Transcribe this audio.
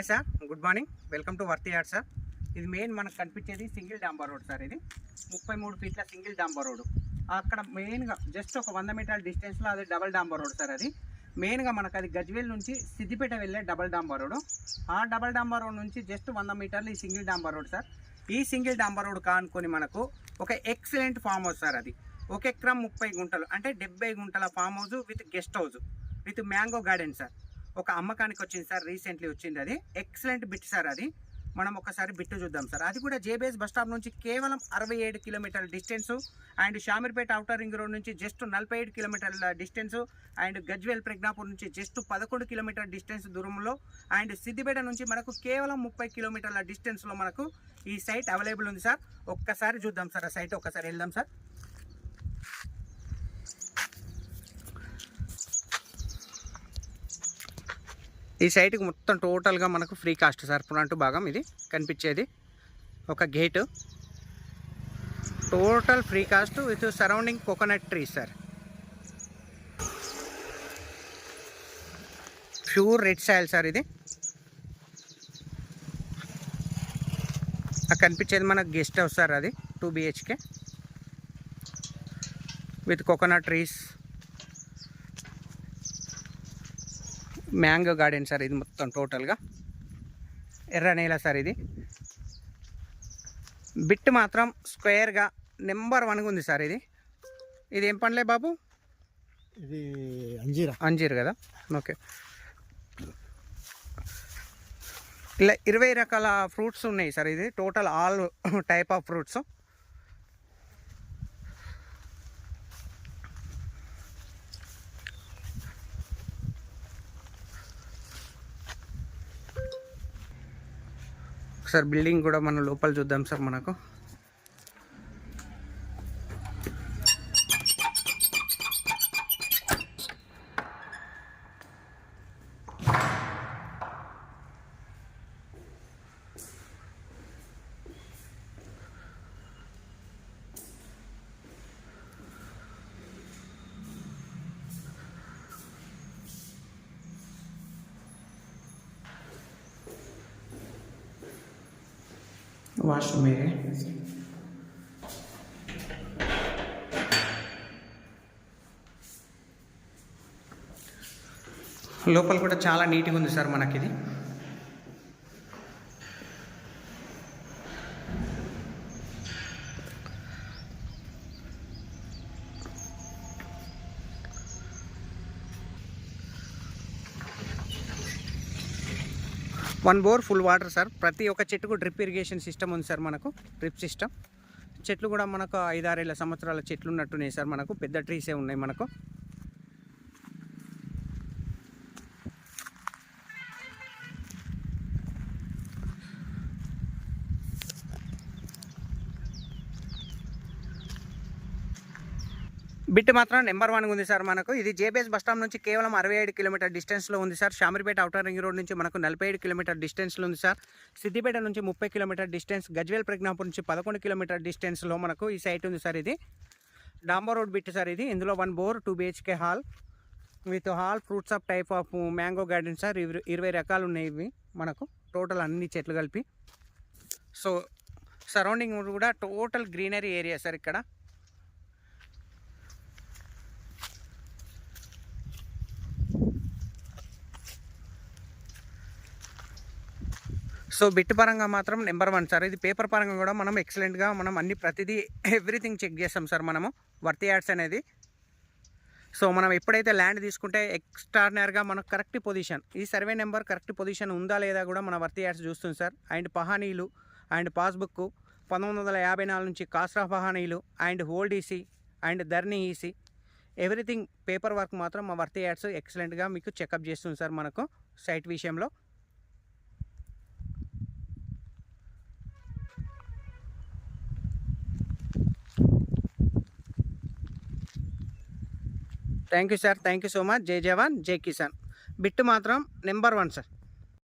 Sir, good morning. Welcome to worthy yard sir. ఇది main మనకు కనిపించేది సింగిల్ డాంబర్ రోడ్ సార్. ఇది 33 ఫీట్ల సింగిల్ డాంబర్ రోడ్. అక్కడ మెయిన్గా జస్ట్ ఒక 100 మీటర్ల డిస్టెన్స్లో అది డబల్ డాంబర్ రోడ్ సార్. అది మెయిన్గా మనకు అది గజ్వేల్ నుంచి సిద్దిపేట వెళ్ళే డబల్ డాంబర్ రోడ్. ఆ డబల్ డాంబర్ రోడ్ నుంచి జస్ట్ 100 మీటర్లు ఈ సింగిల్ డాంబర్ రోడ్ సార్. ఈ సింగిల్ డాంబర్ రోడ్ కానుకొని మనకు ఒక ఎక్సలెంట్ ఫామ్ హౌస్ సార్. అది 1 ఎకరం 30 గుంటలు అంటే 70 గుంటల farm house with guest house with mango garden sir. ఒక అమ్మకానికి వచ్చింది సార్, రీసెంట్లీ వచ్చింది. అది ఎక్సలెంట్ బిట్ సార్. అది మనం ఒకసారి బిట్టు చూద్దాం సార్. అది కూడా జేబీఎస్ బస్ స్టాప్ నుంచి కేవలం 67 కిలోమీటర్ల distance and Shamirpet outer ring road నుంచి జస్ట్ 47 కిలోమీటర్ల డిస్టెన్స్ అండ్ గజ్వేల్ ప్రజ్ఞాపూర్ నుంచి జస్ట్ 11 కిలోమీటర్ల డిస్టెన్స్ దూరంలో అండ్ సిద్దిపేట నుంచి మనకు కేవలం 30 కిలోమీటర్ల డిస్టెన్స్లో మనకు ఈ సైట్ అవైలబుల్ ఉంది సార్. ఒక్కసారి చూద్దాం సార్ ఆ సైట్, ఒక్కసారి వెళ్దాం సార్. ఈ సైట్కి మొత్తం టోటల్గా మనకు ఫ్రీ కాస్ట్ సార్. ఫ్రంట్ భాగం ఇది కనిపించేది ఒక gate, total free cost with surrounding coconut trees sir. Pure red soil sir. ఇది కనిపించేది మనకు గెస్ట్ హౌస్ సార్. అది 2 BHK with coconut trees, mango garden sir. ఇది మొత్తం టోటల్గా ఎర్ర నేల సార్. ఇది బిట్ మాత్రం స్క్వేర్గా నెంబర్ 1గా ఉంది సార్. ఇది ఏం పండ్లే బాబు? ఇది అంజీర్ కదా. ఓకే, ఇలా 20 రకాల ఫ్రూట్స్ ఉన్నాయి సార్. ఇది total all type of fruits. ఒకసారి బిల్డింగ్ కూడా మనం లోపల చూద్దాం సార్. మనకు వాష్రూమ్ ఏరియా, లోపల కూడా చాలా నీట్గా ఉంది సార్ మనకిది. One bore full water sir. ప్రతి ఒక్క చెట్టుకు డ్రిప్ ఇరిగేషన్ సిస్టమ్ ఉంది సార్. మనకు డ్రిప్ సిస్టమ్. చెట్లు కూడా మనకు 5-6 సంవత్సరాల చెట్లు ఉన్నట్టున్నాయి సార్. మనకు పెద్ద ట్రీసే ఉన్నాయి మనకు. బిట్ మాత్రం నెంబర్ 1 ఉంది సార్ మనకు. ఇది జేబీఎస్ బస్ స్టాప్ నుంచి కేవలం 67 కిలోమీటర్ డిస్టెన్స్లో ఉంది sir. Shamirpet outer ring road నుంచి మనకు 47 కిలోమీటర్ డిస్టెన్స్లో ఉంది సార్. సిద్దిపేట నుంచి 30 కిలోమీటర్ డిస్టెన్స్, గజ్వేల్ ప్రజ్ఞాపూర్ నుంచి 11 కిలోమీటర్ డిస్టెన్స్లో మనకు ఈ సైట్ ఉంది సార్. ఇది డాంబర్ రోడ్ బిట్ సార్. ఇది ఇందులో 1 bore 2 BHK hall with hall fruits of type of mango garden sir. 20 రకాలు ఉన్నాయి ఇవి మనకు టోటల్ అన్ని చెట్లు కలిపి. సో సరౌండింగ్ కూడా టోటల్ గ్రీనరీ ఏరియా సార్ ఇక్కడ. సో బిట్ పరంగా మాత్రం నెంబర్ 1 సార్. ఇది పేపర్ పరంగా కూడా మనం ఎక్సలెంట్గా మనం అన్ని ప్రతిదీ ఎవ్రీథింగ్ చెక్ చేస్తాం సార్ మనము వర్తి యార్డ్స్ అనేది. సో మనం ఎప్పుడైతే ల్యాండ్ తీసుకుంటే ఎక్స్ట్రాడినరీగా మనకు కరెక్ట్ పొజిషన్, ఈ సర్వే నెంబర్ కరెక్ట్ పొజిషన్ ఉందా లేదా కూడా మన వర్తి యార్డ్స్ చూస్తుంది సార్. అండ్ పహానీలు అండ్ పాస్బుక్ 1954 నుంచి కాస్రా పహానీలు and old EC and Dharani EC everything paper work మాత్రం మా వర్తి యార్డ్స్ ఎక్సలెంట్గా మీకు చెకప్ చేస్తుంది సార్ మనకు సైట్ విషయంలో. Thank you sir, thank you so much. జై జవాన్ జై కిసాన్. బిట్ మాత్రం నెంబర్ 1 సార్.